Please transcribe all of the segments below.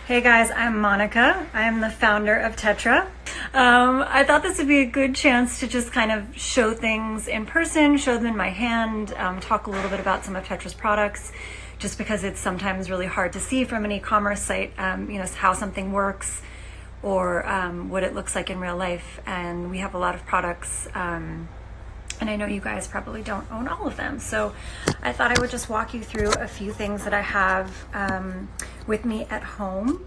Hey guys, I'm Monica. I'm the founder of Tetra. I thought this would be a good chance to just kind of show things in person, show them in my hand, talk a little bit about some of Tetra's products, just because it's sometimes really hard to see from an e-commerce site, how something works or what it looks like in real life. And we have a lot of products, and I know you guys probably don't own all of them. So I thought I would just walk you through a few things that I have with me at home.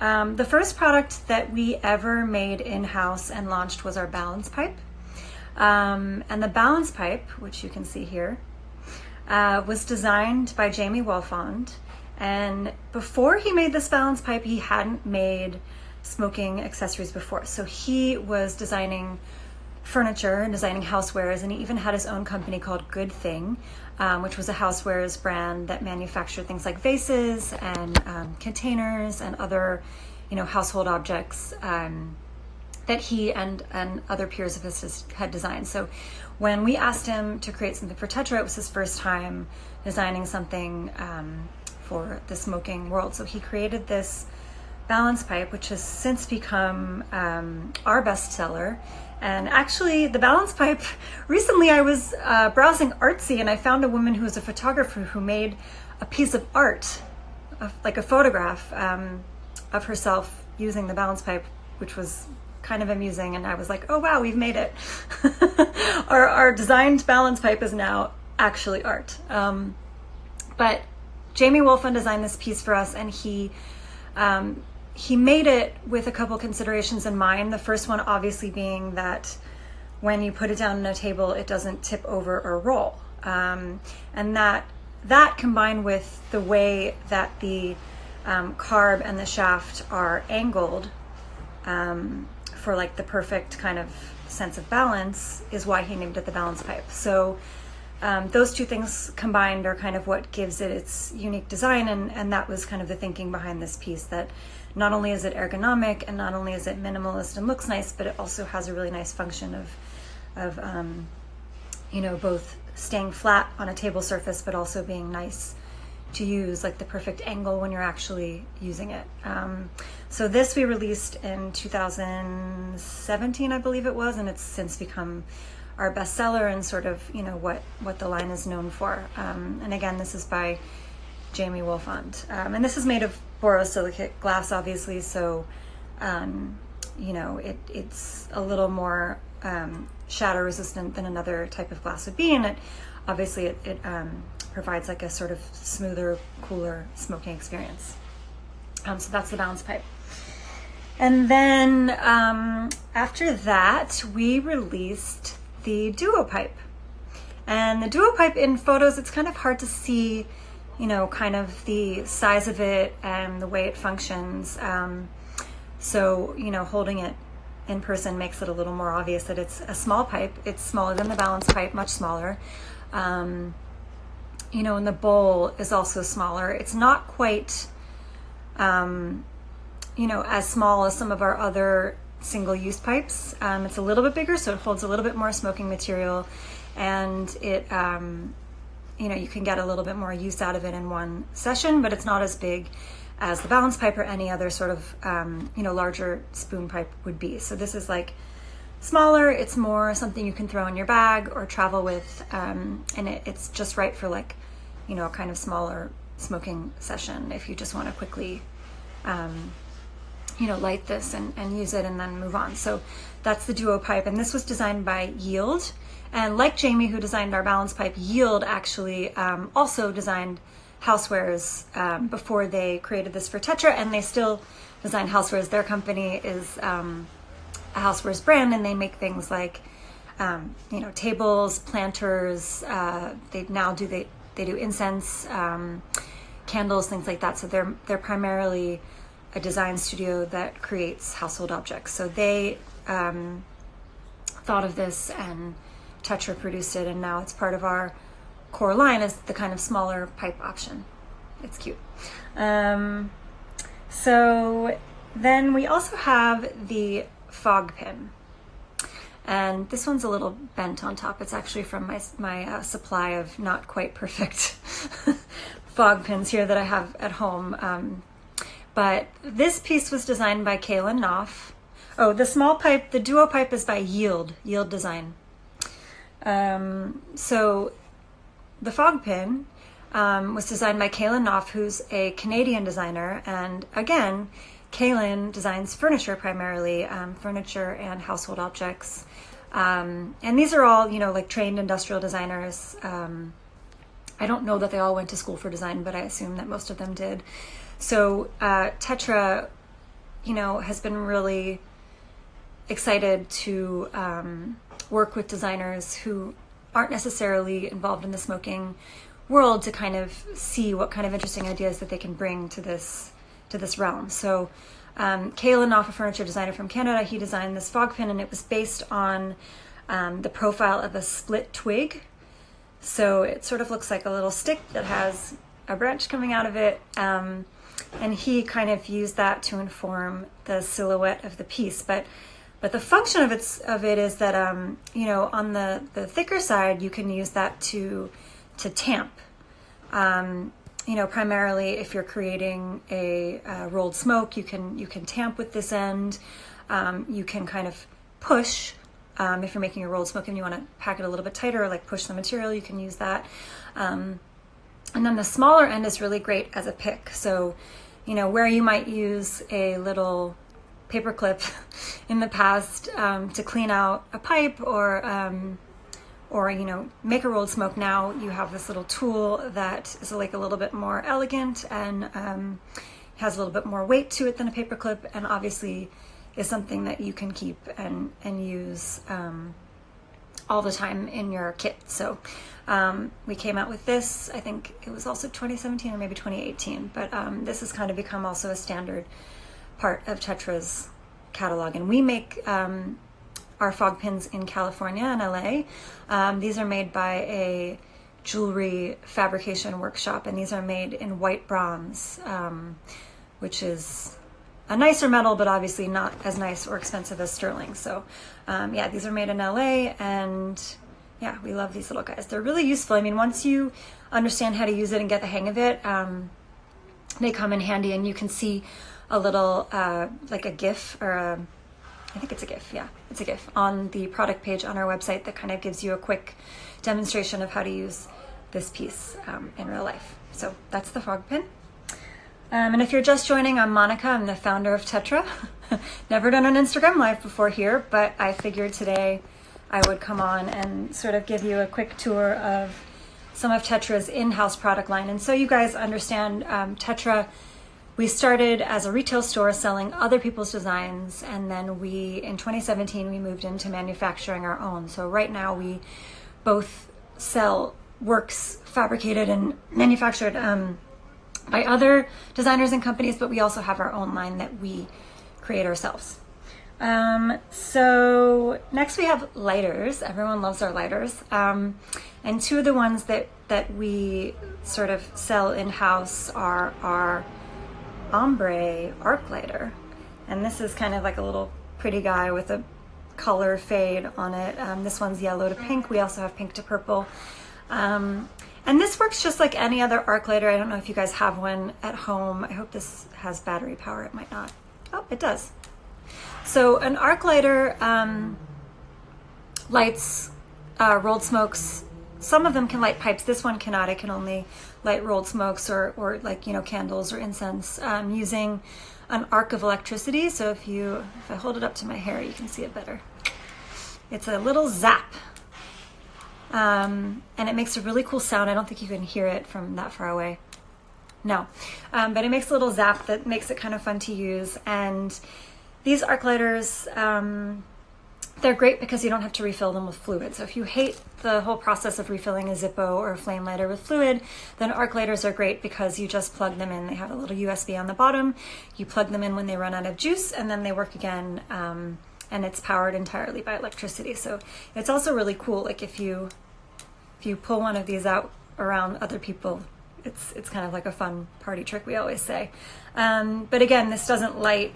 The first product that we ever made in-house and launched was our balance pipe. And the balance pipe, which you can see here, was designed by Jamie Wolfond. And before he made this balance pipe, he hadn't made smoking accessories before. So he was designing furniture and designing housewares, and he even had his own company called Good Thing, which was a housewares brand that manufactured things like vases and containers and other, household objects that he and other peers of his had designed. So when we asked him to create something for Tetra, it was his first time designing something for the smoking world. So he created this balance pipe, which has since become our bestseller. And actually, the balance pipe, recently I was browsing Artsy and I found a woman who was a photographer who made a piece of art, like a photograph of herself using the balance pipe, which was kind of amusing. And I was like, oh wow, we've made it. Our designed balance pipe is now actually art. But Jamie Wolfond designed this piece for us, and he made it with a couple considerations in mind. The first one obviously being that when you put it down on a table, it doesn't tip over or roll. And that combined with the way that the carb and the shaft are angled for like the perfect kind of sense of balance is why he named it the balance pipe. So those two things combined are kind of what gives it its unique design, and that was kind of the thinking behind this piece, that not only is it ergonomic and not only is it minimalist and looks nice, but it also has a really nice function of both staying flat on a table surface, but also being nice to use, like the perfect angle when you're actually using it. So this we released in 2017, I believe it was, and it's since become our bestseller and sort of, what the line is known for. And again, this is by Jamie Wolfond. And this is made of borosilicate glass, obviously, so it's a little more shatter resistant than another type of glass would be, and it provides like a sort of smoother, cooler smoking experience. So that's the balance pipe. And then after that, we released the duo pipe. And the duo pipe, in photos, it's kind of hard to see kind of the size of it and the way it functions. So, holding it in person makes it a little more obvious that it's a small pipe. It's smaller than the balance pipe, much smaller. And the bowl is also smaller. It's not quite, as small as some of our other single-use pipes. It's a little bit bigger, so it holds a little bit more smoking material, and it, you can get a little bit more use out of it in one session, but it's not as big as the balance pipe or any other sort of, larger spoon pipe would be. So this is like smaller. It's more something you can throw in your bag or travel with, and it's just right for like, a kind of smaller smoking session if you just want to quickly, light this and use it and then move on. So that's the duo pipe, and this was designed by Yield. And like Jamie, who designed our balance pipe, Yield actually also designed housewares before they created this for Tetra, and they still design housewares. Their company is a housewares brand, and they make things like tables, planters. They do incense, candles, things like that. So they're primarily a design studio that creates household objects. So they thought of this, and Tetra produced it, and now it's part of our core line as the kind of smaller pipe option. It's cute. So then we also have the fog pin, and this one's a little bent on top. It's actually from my supply of not quite perfect fog pins here that I have at home. But this piece was designed by Calen Knauf. Oh, the small pipe, the duo pipe is by Yield Design. So the fog pin was designed by Calen Knauf, who's a Canadian designer. And again, Calen designs furniture primarily, furniture and household objects. And these are all, like trained industrial designers. I don't know that they all went to school for design, but I assume that most of them did. So Tetra, has been really excited to work with designers who aren't necessarily involved in the smoking world to kind of see what kind of interesting ideas that they can bring to this realm. So Calen Knauf, a furniture designer from Canada, he designed this fog pin, and it was based on the profile of a split twig. So it sort of looks like a little stick that has a branch coming out of it. And he kind of used that to inform the silhouette of the piece. But the function of it is that, on the thicker side, you can use that to tamp. Primarily if you're creating a rolled smoke, you can tamp with this end. You can kind of push. If you're making a rolled smoke and you want to pack it a little bit tighter or like push the material, you can use that. And then the smaller end is really great as a pick. So, where you might use a little paper clip in the past to clean out a pipe or make a rolled smoke, now you have this little tool that is like a little bit more elegant and has a little bit more weight to it than a paper clip, and obviously is something that you can keep and use all the time in your kit. So we came out with this, I think it was also 2017 or maybe 2018, but this has kind of become also a standard part of Tetra's catalog. And we make our fog pins in California and LA. These are made by a jewelry fabrication workshop, and these are made in white bronze, which is a nicer metal, but obviously not as nice or expensive as sterling. So these are made in LA, and yeah, we love these little guys. They're really useful. I mean, once you understand how to use it and get the hang of it, they come in handy, and you can see a little, like a GIF or I think it's a GIF. Yeah, it's a GIF on the product page on our website that kind of gives you a quick demonstration of how to use this piece in real life. So that's the fog pin. And if you're just joining, I'm Monica. I'm the founder of Tetra. Never done an Instagram live before here, but I figured today I would come on and sort of give you a quick tour of some of Tetra's in-house product line. And so you guys understand, Tetra, we started as a retail store selling other people's designs, and then in 2017, we moved into manufacturing our own. So right now we both sell works fabricated and manufactured by other designers and companies, but we also have our own line that we create ourselves. So next we have lighters. Everyone loves our lighters. And two of the ones that we sort of sell in-house are our ombre arc lighter. And this is kind of like a little pretty guy with a color fade on it. This one's yellow to pink. We also have pink to purple. And this works just like any other arc lighter. I don't know if you guys have one at home. I hope this has battery power. It might not. Oh, it does. So an arc lighter lights rolled smokes. Some of them can light pipes. This one cannot. It can only light rolled smokes or like, candles or incense using an arc of electricity. So if I hold it up to my hair, you can see it better. It's a little zap. And it makes a really cool sound. I don't think you can hear it from that far away. No. But it makes a little zap that makes it kind of fun to use. And these arc lighters, they're great because you don't have to refill them with fluid. So if you hate the whole process of refilling a Zippo or a flame lighter with fluid, then arc lighters are great because you just plug them in. They have a little USB on the bottom. You plug them in when they run out of juice, and then they work again. And it's powered entirely by electricity. So it's also really cool. Like if you pull one of these out around other people, it's kind of like a fun party trick, we always say. But again, this doesn't light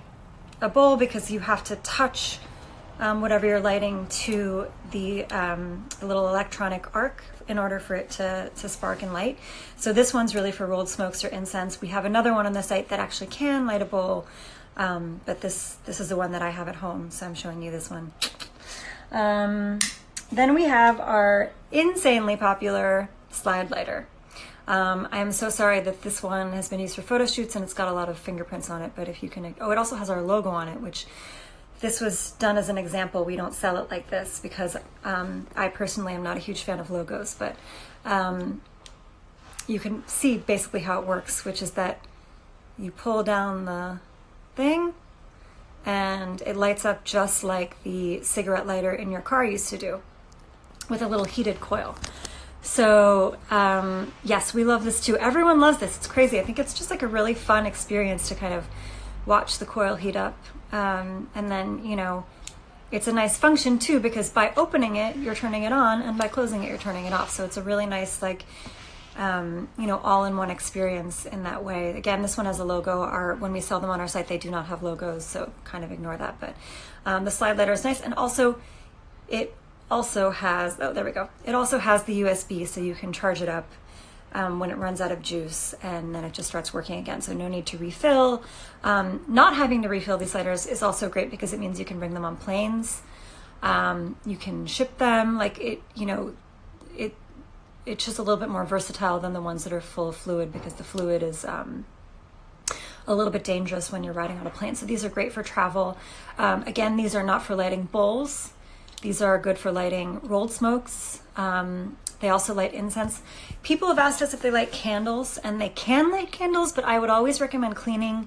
a bowl because you have to touch whatever you're lighting to the little electronic arc in order for it to spark and light. So this one's really for rolled smokes or incense. We have another one on the site that actually can light a bowl, but this is the one that I have at home, so I'm showing you this one. Then we have our insanely popular slide lighter. I am so sorry that this one has been used for photo shoots and it's got a lot of fingerprints on it, but if you can, oh, it also has our logo on it, which this was done as an example. We don't sell it like this because I personally am not a huge fan of logos, but you can see basically how it works, which is that you pull down the thing and it lights up just like the cigarette lighter in your car used to do, with a little heated coil. So yes, we love this too. Everyone loves this. It's crazy. I think it's just like a really fun experience to kind of watch the coil heat up. And then, you know, it's a nice function too, because by opening it, you're turning it on, and by closing it, you're turning it off. So it's a really nice, like, you know, all-in-one experience in that way. Again, this one has a logo. When we sell them on our site, they do not have logos, so kind of ignore that. But the slide lighter is nice, and also it also has, oh, there we go. It also has the USB, so you can charge it up when it runs out of juice, and then it just starts working again. So no need to refill. Not having to refill these lighters is also great because it means you can bring them on planes. You can ship them. Like it, you know, it's just a little bit more versatile than the ones that are full of fluid, because the fluid is a little bit dangerous when you're riding on a plane. So these are great for travel. Again, these are not for lighting bowls. These are good for lighting rolled smokes. They also light incense. People have asked us if they light candles, and they can light candles, but I would always recommend cleaning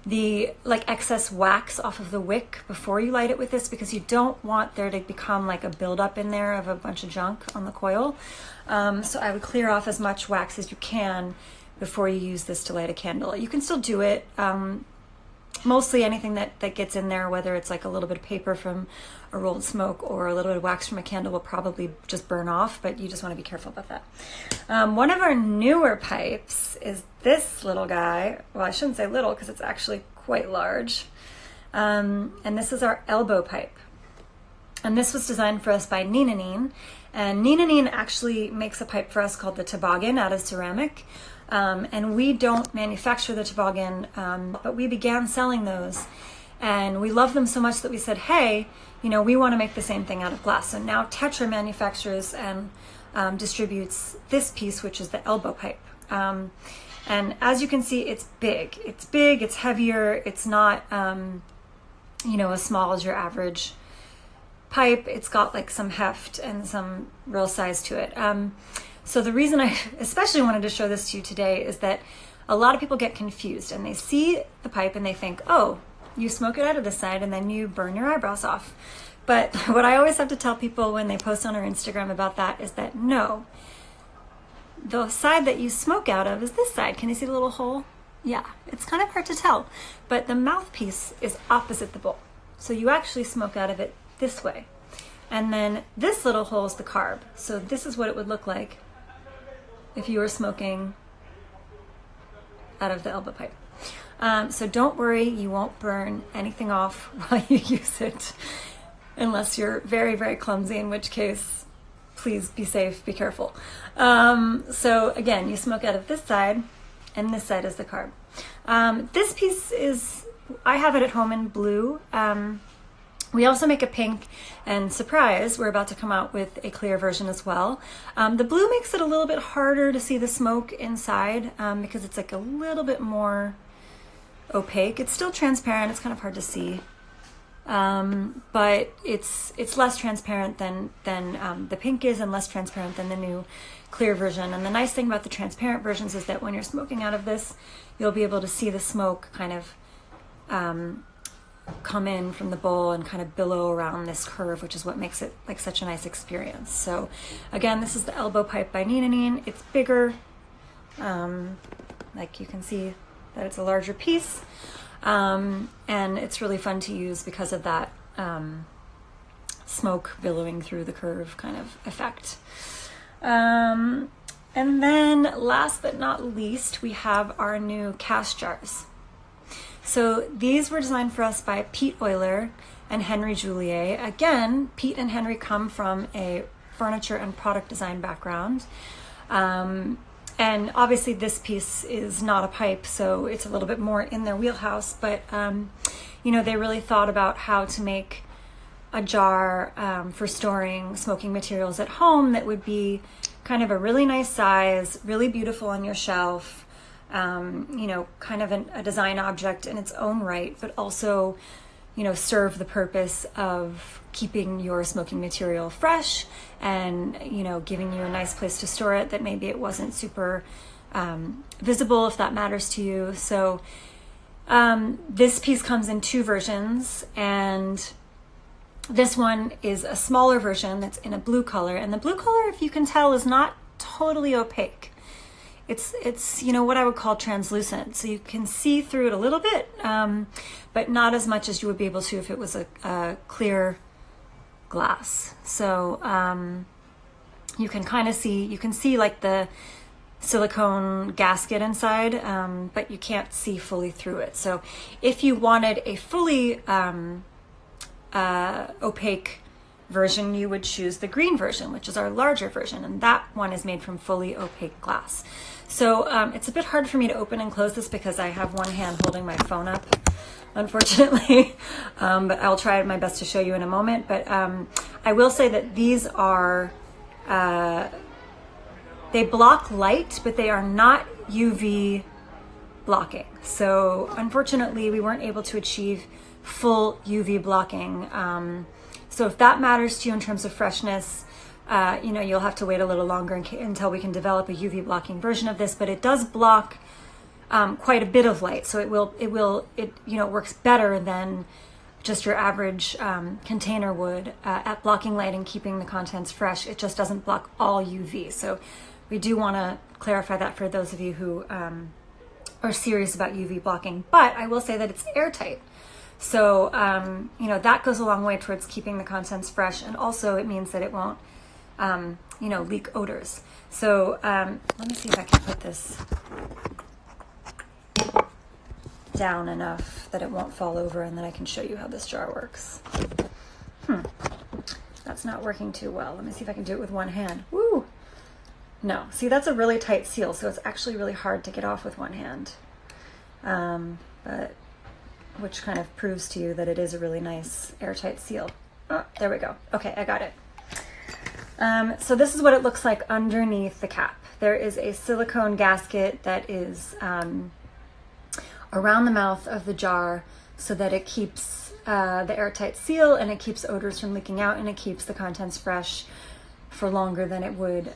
the excess wax off of the wick before you light it with this, because you don't want there to become like a buildup in there of a bunch of junk on the coil. So I would clear off as much wax as you can before you use this to light a candle. You can still do it. Mostly anything that gets in there, whether it's like a little bit of paper from a rolled smoke or a little bit of wax from a candle, will probably just burn off, but you just want to be careful about that. One of our newer pipes is this little guy. Well, I shouldn't say little because it's actually quite large. And this is our elbow pipe. And this was designed for us by Neenineen. And Neenineen actually makes a pipe for us called the toboggan out of ceramic. And we don't manufacture the toboggan, but we began selling those, and we love them so much that we said, hey, you know, we want to make the same thing out of glass. So now Tetra manufactures and distributes this piece, which is the elbow pipe. And as you can see, it's big. It's big, it's heavier. It's not, you know, as small as your average pipe. It's got like some heft and some real size to it. So the reason I especially wanted to show this to you today is that a lot of people get confused, and they see the pipe and they think, oh, you smoke it out of this side and then you burn your eyebrows off. But what I always have to tell people when they post on our Instagram about that is that no, the side that you smoke out of is this side. Can you see the little hole? Yeah, it's kind of hard to tell, but the mouthpiece is opposite the bowl. So you actually smoke out of it this way. And then this little hole is the carb. So this is what it would look like if you were smoking out of the elbow pipe. So don't worry, you won't burn anything off while you use it, unless you're very, very clumsy, in which case, please be safe, be careful. So again, you smoke out of this side, and this side is the carb. This piece is, I have it at home in blue. We also make a pink, and surprise, we're about to come out with a clear version as well. The blue makes it a little bit harder to see the smoke inside because it's like a little bit more opaque. It's still transparent, it's kind of hard to see. But it's less transparent than the pink is, and less transparent than the new clear version. And the nice thing about the transparent versions is that when you're smoking out of this, you'll be able to see the smoke kind of come in from the bowl and kind of billow around this curve, which is what makes it like such a nice experience. So again, this is the elbow pipe by Neenineen. It's bigger, like you can see that it's a larger piece, and it's really fun to use because of that smoke billowing through the curve kind of effect. And then last but not least, we have our new cast jars. So these were designed for us by Oyler, and Henry Julier. Again, Pete and Henry come from a furniture and product design background. And obviously this piece is not a pipe, so it's a little bit more in their wheelhouse, but you know, they really thought about how to make a jar for storing smoking materials at home that would be kind of a really nice size, really beautiful on your shelf, you know, kind of a design object in its own right, but also, you know, serve the purpose of keeping your smoking material fresh and, you know, giving you a nice place to store it that maybe it wasn't super visible, if that matters to you. So this piece comes in 2 versions, and this one is a smaller version that's in a blue color, and the blue color, if you can tell, is not totally opaque. It's you know, what I would call translucent, so you can see through it a little bit, but not as much as you would be able to if it was a clear glass. So you can kind of see, you can see like the silicone gasket inside, but you can't see fully through it. So if you wanted a fully opaque version, you would choose the green version, which is our larger version, and that one is made from fully opaque glass. So it's a bit hard for me to open and close this because I have one hand holding my phone up, unfortunately, but I'll try my best to show you in a moment. But I will say that these are, they block light, but they are not UV blocking. So unfortunately, we weren't able to achieve full UV blocking. So if that matters to you in terms of freshness, you know, you'll have to wait a little longer until we can develop a UV blocking version of this, but it does block quite a bit of light. So it you know, works better than just your average container would at blocking light and keeping the contents fresh. It just doesn't block all UV. So we do want to clarify that for those of you who are serious about UV blocking, but I will say that it's airtight. So, you know, that goes a long way towards keeping the contents fresh. And also it means that it won't, you know, leak odors. So let me see if I can put this down enough that it won't fall over, and then I can show you how this jar works. That's not working too well. Let me see if I can do it with one hand. Woo! No, see, that's a really tight seal, so it's actually really hard to get off with one hand. But which kind of proves to you that it is a really nice airtight seal. Oh, there we go. Okay, I got it. So this is what it looks like underneath the cap. There is a silicone gasket that is around the mouth of the jar so that it keeps the airtight seal, and it keeps odors from leaking out, and it keeps the contents fresh for longer than it would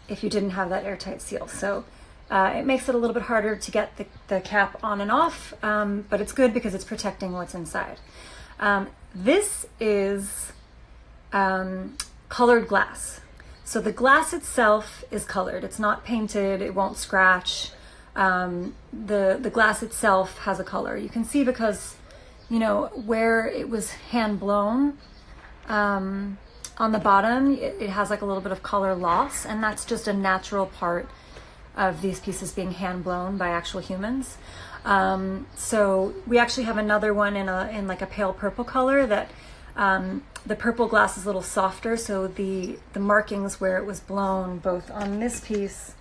if you didn't have that airtight seal. So it makes it a little bit harder to get the cap on and off, but it's good because it's protecting what's inside. This is colored glass. So the glass itself is colored. It's not painted. It won't scratch. The glass itself has a color. You can see because, you know, where it was hand blown, on the bottom, it has like a little bit of color loss, and that's just a natural part of these pieces being hand blown by actual humans. So we actually have another one in like a pale purple color that the purple glass is a little softer, so the markings where it was blown both on this piece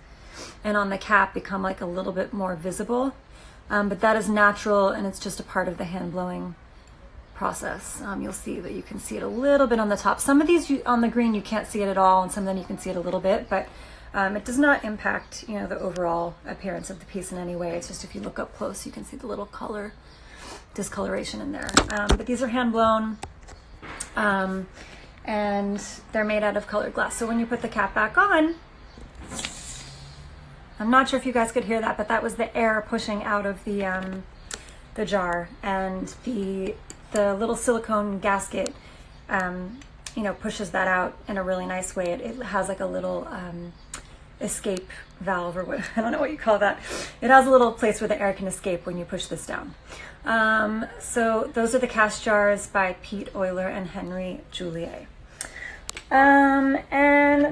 and on the cap become like a little bit more visible. But that is natural, and it's just a part of the hand blowing process. You'll see that you can see it a little bit on the top. Some of these on the green you can't see it at all, and some of them you can see it a little bit, but it does not impact, you know, the overall appearance of the piece in any way. It's just if you look up close, you can see the little color discoloration in there. But these are hand blown, and they're made out of colored glass. So when you put the cap back on, I'm not sure if you guys could hear that, but that was the air pushing out of the jar, and the little silicone gasket, you know, pushes that out in a really nice way. It has like a little escape valve, or what, I don't know what you call that. It has a little place where the air can escape when you push this down. So those are the cast jars by Pete Oyler and Henry Julier. And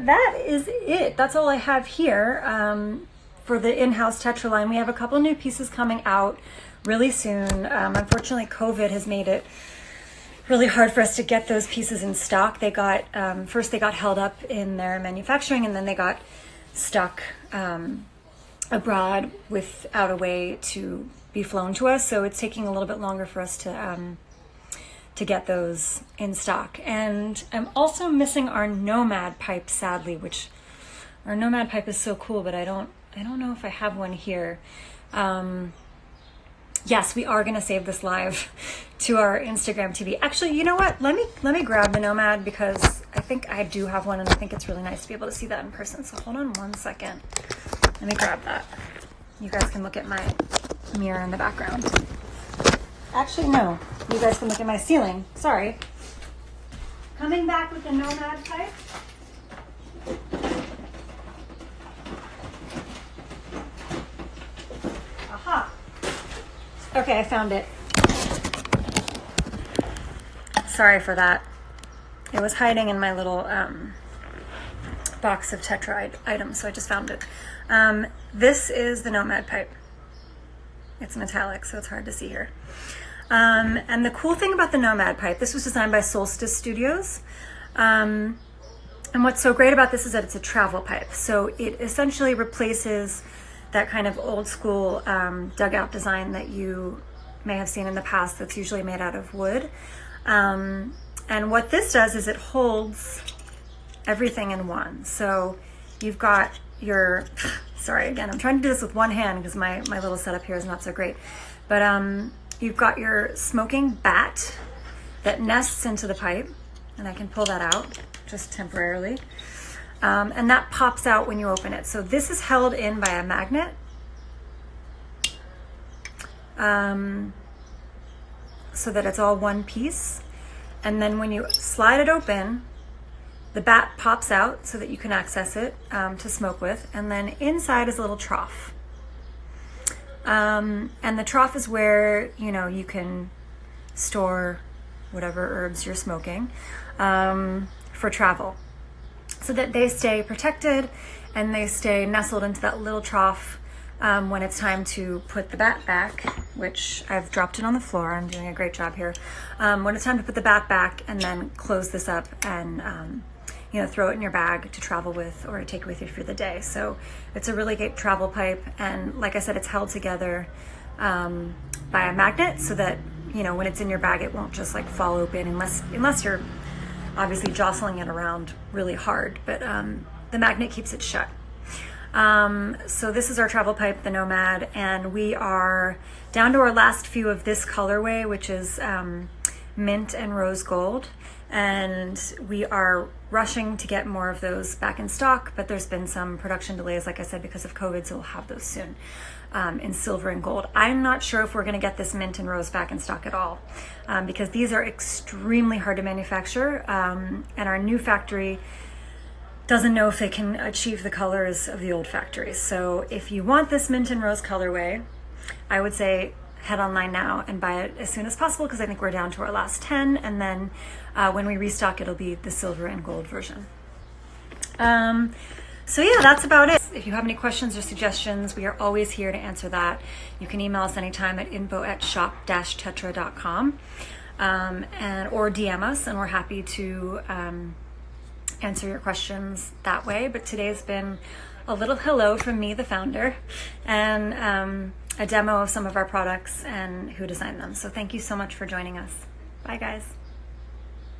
that is it. That's all I have here for the in-house Tetra line. We have a couple new pieces coming out really soon. Unfortunately, COVID has made it really hard for us to get those pieces in stock. They got, first they got held up in their manufacturing, and then they got stuck abroad without a way to be flown to us. So it's taking a little bit longer for us to get those in stock. And I'm also missing our Nomad Pipe, sadly, which our Nomad Pipe is so cool, but I don't know if I have one here. Yes, we are gonna save this live to our Instagram TV. Actually, you know what? Let me grab the Nomad, because I think I do have one, and I think it's really nice to be able to see that in person. So hold on one second. Let me grab that. You guys can look at my mirror in the background. Actually, no. You guys can look at my ceiling. Sorry. Coming back with the Nomad Pipe. Aha. Okay, I found it. Sorry for that. It was hiding in my little box of Tetra items, so I just found it. This is the Nomad Pipe. It's metallic, so it's hard to see here. And the cool thing about the Nomad Pipe, this was designed by Solstice Studios. And what's so great about this is that it's a travel pipe. So it essentially replaces that kind of old school dugout design that you may have seen in the past that's usually made out of wood. And what this does is it holds everything in one. So you've got your, sorry, again, I'm trying to do this with one hand because my little setup here is not so great. But you've got your smoking bat that nests into the pipe, and I can pull that out just temporarily. And that pops out when you open it. So this is held in by a magnet. So that it's all one piece. And then when you slide it open, the bat pops out so that you can access it to smoke with. And then inside is a little trough. And the trough is where, you know, you can store whatever herbs you're smoking for travel, so that they stay protected and they stay nestled into that little trough when it's time to put the bat back, which I've dropped it on the floor. I'm doing a great job here. When it's time to put the bat back, and then close this up and you know, throw it in your bag to travel with or take with you for the day. So it's a really great travel pipe, and like I said, it's held together by a magnet, so that, you know, when it's in your bag, it won't just like fall open unless you're obviously jostling it around really hard, but the magnet keeps it shut. So this is our travel pipe, the Nomad, and we are down to our last few of this colorway, which is mint and rose gold. And we are rushing to get more of those back in stock, but there's been some production delays, like I said, because of COVID, so we'll have those soon in silver and gold. I'm not sure if we're gonna get this mint and rose back in stock at all, because these are extremely hard to manufacture, and our new factory doesn't know if they can achieve the colors of the old factories. So if you want this mint and rose colorway, I would say head online now and buy it as soon as possible, because I think we're down to our last 10, and then when we restock, it'll be the silver and gold version. So yeah, that's about it. If you have any questions or suggestions, we are always here to answer that. You can email us anytime at info@shop-tetra.com, or DM us, and we're happy to answer your questions that way. But today's been a little hello from me, the founder, and a demo of some of our products and who designed them. So thank you so much for joining us. Bye guys.